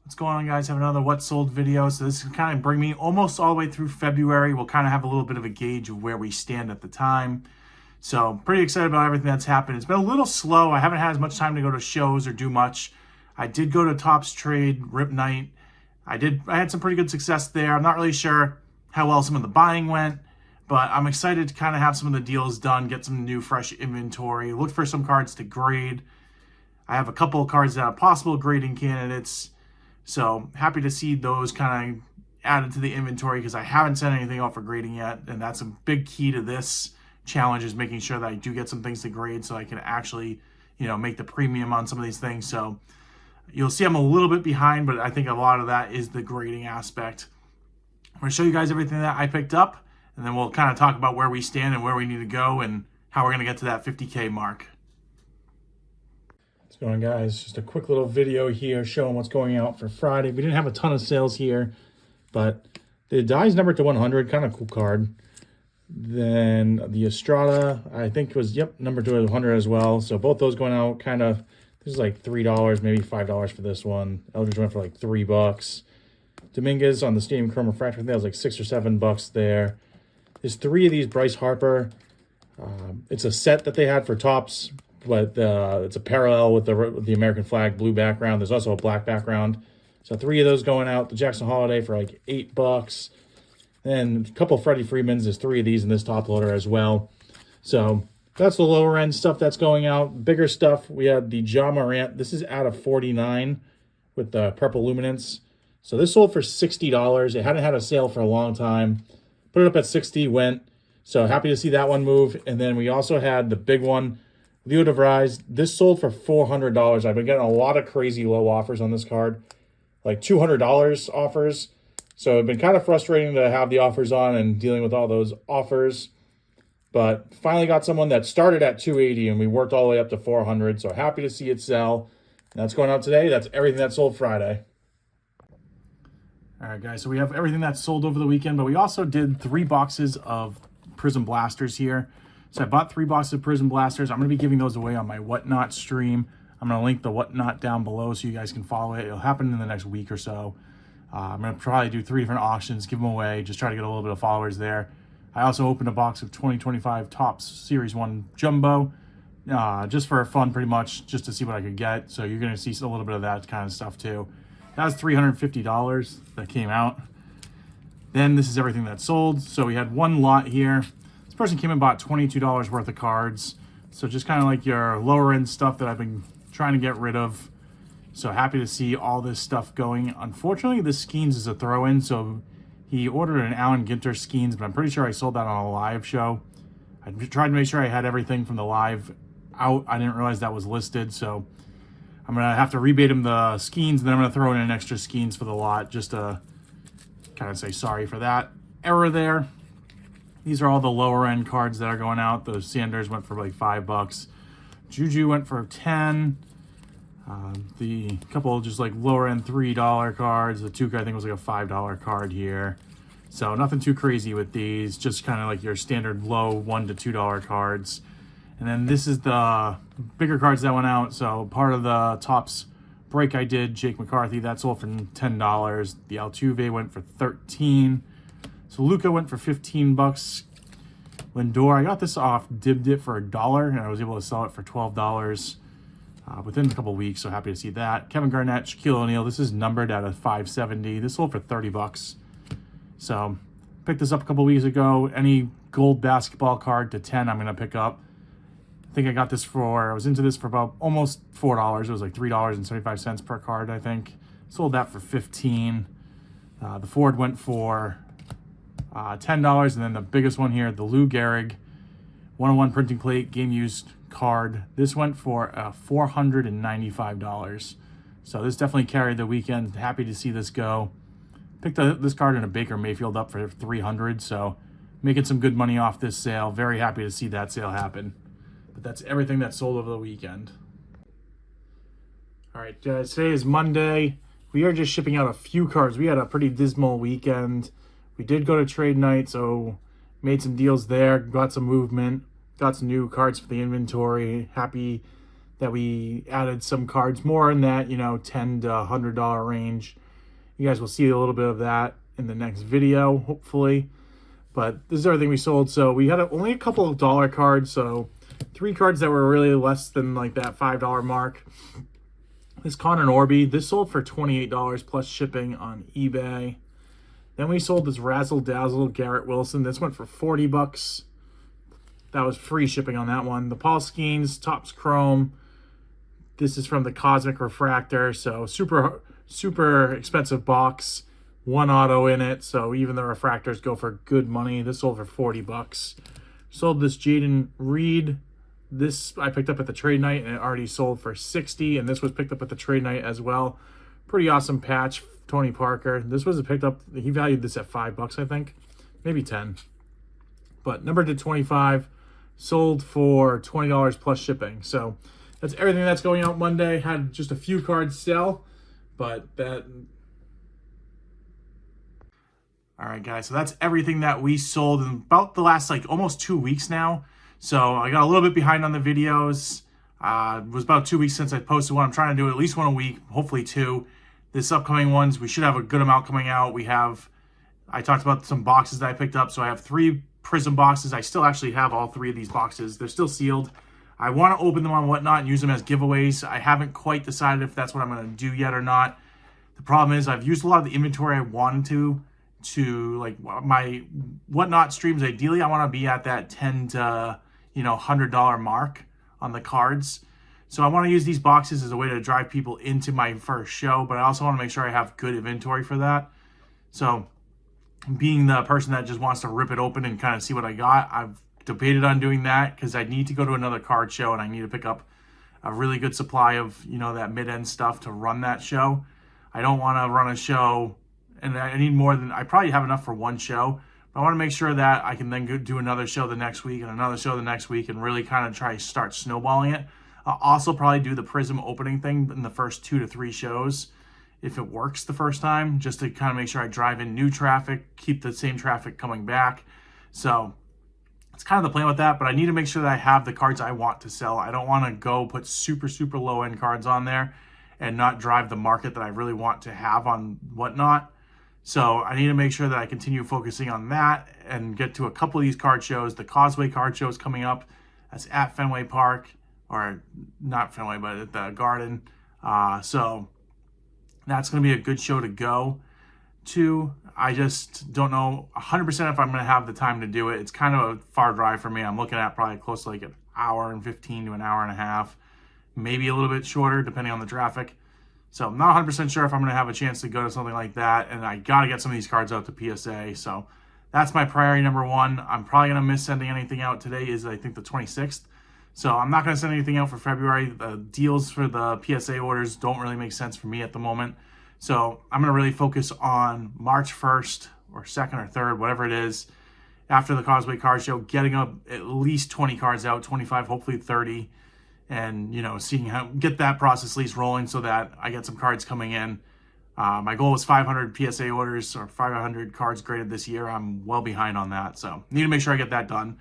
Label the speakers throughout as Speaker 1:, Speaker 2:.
Speaker 1: What's going on, guys? Have another what sold video. So this can kind of bring me almost all the way through February. We'll kind of have a little bit of a gauge of where we stand at the time. So pretty excited about everything that's happened. It's been a little slow. I haven't had as much time to go to shows or do much. I did go to Topps Trade Rip Night. I had some pretty good success there. I'm not really sure how well some of the buying went, but I'm excited to kind of have some of the deals done, get some new fresh inventory, look for some cards to grade. I have a couple of cards that are possible grading candidates. So happy to see those kind of added to the inventory because I haven't sent anything off for grading yet. And that's a big key to this challenge, is making sure that I do get some things to grade so I can actually, make the premium on some of these things. So you'll see I'm a little bit behind, but I think a lot of that is the grading aspect. I'm going to show you guys everything that I picked up, and then we'll kind of talk about where we stand and where we need to go and how we're going to get to that 50K mark. What's going on, guys? Just a quick little video here showing what's going out for Friday. We didn't have a ton of sales here, but the Dye's numbered to 100, kind of cool card. Then the Estrada, I think was, numbered to 100 as well. So both those going out kind of, this is like $3, maybe $5 for this one. Eldridge went for like $3. Dominguez on the Stadium Chrome Refractor, I think that was like $6 or $7 there. There's 3 of these Bryce Harper. It's a set that they had for Topps, but it's a parallel with the American flag blue background. There's also a black background. So 3 of those going out. The Jackson Holiday for like $8. And a couple of Freddie Freemans. There's 3 of these in this top loader as well. So that's the lower end stuff that's going out. Bigger stuff, we had the Ja Morant. This is out of 49 with the purple luminance. So this sold for $60. It hadn't had a sale for a long time. Put it up at 60, went. So happy to see that one move. And then we also had the big one, Leo DeVries. This sold for $400. I've been getting a lot of crazy low offers on this card, like $200 offers. So it's been kind of frustrating to have the offers on and dealing with all those offers. But finally got someone that started at $280 and we worked all the way up to $400. So happy to see it sell. And that's going out today. That's everything that sold Friday. All right, guys. So we have everything that sold over the weekend, but we also did 3 boxes of Prism Blasters here. So I bought 3 boxes of Prism Blasters. I'm going to be giving those away on my Whatnot stream. I'm going to link the Whatnot down below so you guys can follow it. It'll happen in the next week or so. I'm going to probably do 3 different auctions, give them away, just try to get a little bit of followers there. I also opened a box of 2025 Topps Series 1 Jumbo, just for fun pretty much, just to see what I could get. So you're going to see a little bit of that kind of stuff too. That was $350 that came out. Then this is everything that sold. So we had 1 lot here. This person came and bought $22 worth of cards. So just kind of like your lower end stuff that I've been trying to get rid of. So happy to see all this stuff going. Unfortunately, this Skeens is a throw-in, so he ordered an Allen Ginter Skeens, but I'm pretty sure I sold that on a live show. I tried to make sure I had everything from the live out. I didn't realize that was listed, so I'm going to have to rebate him the Skeens, and then I'm going to throw in an extra Skeens for the lot, just to kind of say sorry for that error there. These are all the lower-end cards that are going out. The Sanders went for like $5. Juju went for 10. The couple just like lower end $3 cards. The Tuca I think was like a $5 card here. So nothing too crazy with these, just kind of like your standard low $1 to $2 cards. And then this is the bigger cards that went out. So part of the Topps break I did, Jake McCarthy, that sold for $10. The Altuve went for $13. So Luka went for $15. Lindor, I got this off Dibdit for $1, and I was able to sell it for $12. Within a couple weeks, so happy to see that. Kevin Garnett, Shaquille O'Neal, this is numbered at a 570. This sold for $30. So picked this up a couple weeks ago. Any gold basketball card to 10 I'm going to pick up. I think I got this for, I was into this for about almost $4. It was like $3.75 per card, I think. Sold that for $15. The Ford went for $10. And then the biggest one here, the Lou Gehrig 101 printing plate, game used card. This went for $495. So this definitely carried the weekend. Happy to see this go. Picked this card in a Baker Mayfield up for $300. So making some good money off this sale. Very happy to see that sale happen. But that's everything that sold over the weekend. All right, guys, today is Monday. We are just shipping out a few cards. We had a pretty dismal weekend. We did go to trade night, so made some deals there, got some movement. Got some new cards for the inventory. Happy that we added some cards more in that, $10 to $100 range. You guys will see a little bit of that in the next video, hopefully. But this is everything we sold. So we had only a couple of dollar cards. So 3 cards that were really less than like that $5 mark. This Connor Norby, this sold for $28 plus shipping on eBay. Then we sold this Razzle Dazzle Garrett Wilson. This went for $40. That was free shipping on that one. The Paul Skeens Topps Chrome. This is from the Cosmic Refractor. So super expensive box. 1 auto in it. So even the refractors go for good money. This sold for $40. Sold this Jaden Reed. This I picked up at the trade night and it already sold for $60. And this was picked up at the trade night as well. Pretty awesome patch. Tony Parker. This was picked up. He valued this at $5, I think. Maybe 10. But numbered to 25. Sold for $20 plus shipping. So that's everything that's going out Monday. Had just a few cards sell. But that... Alright guys, so that's everything that we sold in about the last almost 2 weeks now. So I got a little bit behind on the videos. It was about 2 weeks since I posted one. I'm trying to do at least one a week, hopefully 2. This upcoming ones, we should have a good amount coming out. I talked about some boxes that I picked up. So I have 3 Prism boxes. I still actually have all 3 of these boxes. They're still sealed. I want to open them on Whatnot and use them as giveaways. I haven't quite decided if that's what I'm going to do yet or not. The problem is I've used a lot of the inventory I wanted to like my Whatnot streams. Ideally, I want to be at that $10 to $100 mark on the cards. So I want to use these boxes as a way to drive people into my first show, but I also want to make sure I have good inventory for that. So being the person that just wants to rip it open and kind of see what I got, I've debated on doing that because I need to go to another card show and I need to pick up a really good supply of, that mid-end stuff to run that show. I don't want to run a show and I need more than, I probably have enough for one show. But I want to make sure that I can then go do another show the next week and another show the next week and really kind of try to start snowballing it. I'll also probably do the Prism opening thing in the first 2 to 3 shows if it works the first time, just to kind of make sure I drive in new traffic, keep the same traffic coming back. So it's kind of the plan with that, but I need to make sure that I have the cards I want to sell. I don't want to go put super low end cards on there and not drive the market that I really want to have on Whatnot. So I need to make sure that I continue focusing on that and get to a couple of these card shows. The Causeway card show is coming up. That's at Fenway Park, or not Fenway, but at the Garden. So that's going to be a good show to go to. I just don't know 100% if I'm going to have the time to do it. It's kind of a far drive for me. I'm looking at probably close to an hour and 15 to an hour and a half, maybe a little bit shorter depending on the traffic. So I'm not 100% sure if I'm going to have a chance to go to something like that. And I got to get some of these cards out to PSA. So that's my priority number 1. I'm probably going to miss sending anything out. Today is, I think, the 26th. So I'm not going to send anything out for February. The deals for the PSA orders don't really make sense for me at the moment. So I'm going to really focus on March 1st or 2nd or 3rd, whatever it is, after the Causeway Card Show, getting up at least 20 cards out, 25, hopefully 30. And, seeing how get that process at least rolling so that I get some cards coming in. My goal was 500 PSA orders or 500 cards graded this year. I'm well behind on that, so need to make sure I get that done.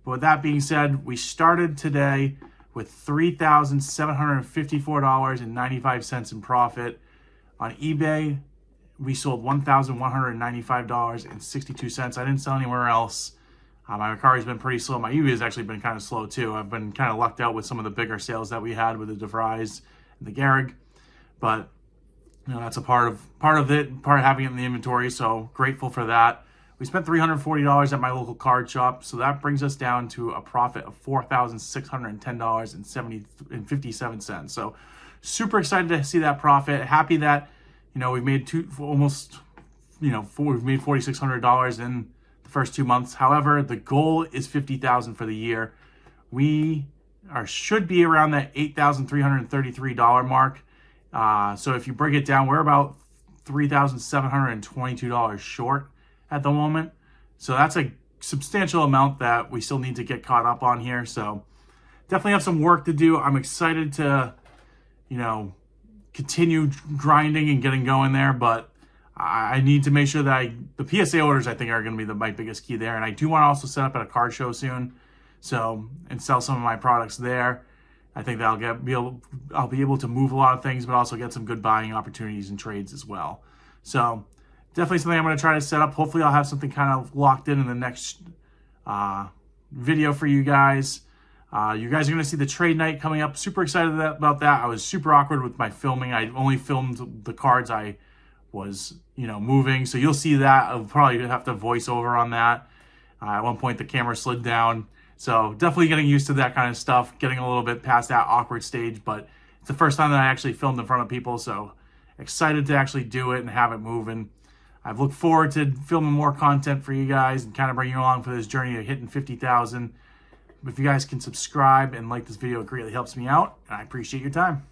Speaker 1: But with that being said, we started today with $3,754.95 in profit. On eBay, we sold $1,195.62. I didn't sell anywhere else. My Mercari's been pretty slow. My eBay has actually been kind of slow too. I've been kind of lucked out with some of the bigger sales that we had with the DeVries and the Gehrig. But that's a part of it, part of having it in the inventory. So grateful for that. We spent $340 at my local card shop, so that brings us down to a profit of $4,610.57. So super excited to see that profit. Happy that we've made we've made $4,600 in first 2 months. However, the goal is $50,000 for the year. We should be around that $8,333 mark. So if you break it down, we're about $3,722 short at the moment. So that's a substantial amount that we still need to get caught up on here. So definitely have some work to do. I'm excited to, continue grinding and getting going there, but I need to make sure that the PSA orders, I think, are going to be my biggest key there. And I do want to also set up at a card show soon, and sell some of my products there. I think I'll be able to move a lot of things, but also get some good buying opportunities and trades as well. So definitely something I'm going to try to set up. Hopefully I'll have something kind of locked in the next video for you guys. You guys are going to see the trade night coming up. Super excited about that. I was super awkward with my filming. I only filmed the cards I was, moving. So you'll see that. I'll probably have to voice over on that. At one point the camera slid down. So definitely getting used to that kind of stuff, getting a little bit past that awkward stage, but it's the first time that I actually filmed in front of people, so excited to actually do it and have it moving. I've looked forward to filming more content for you guys and kind of bringing you along for this journey of hitting 50,000. If you guys can subscribe and like this video, it greatly helps me out, and I appreciate your time.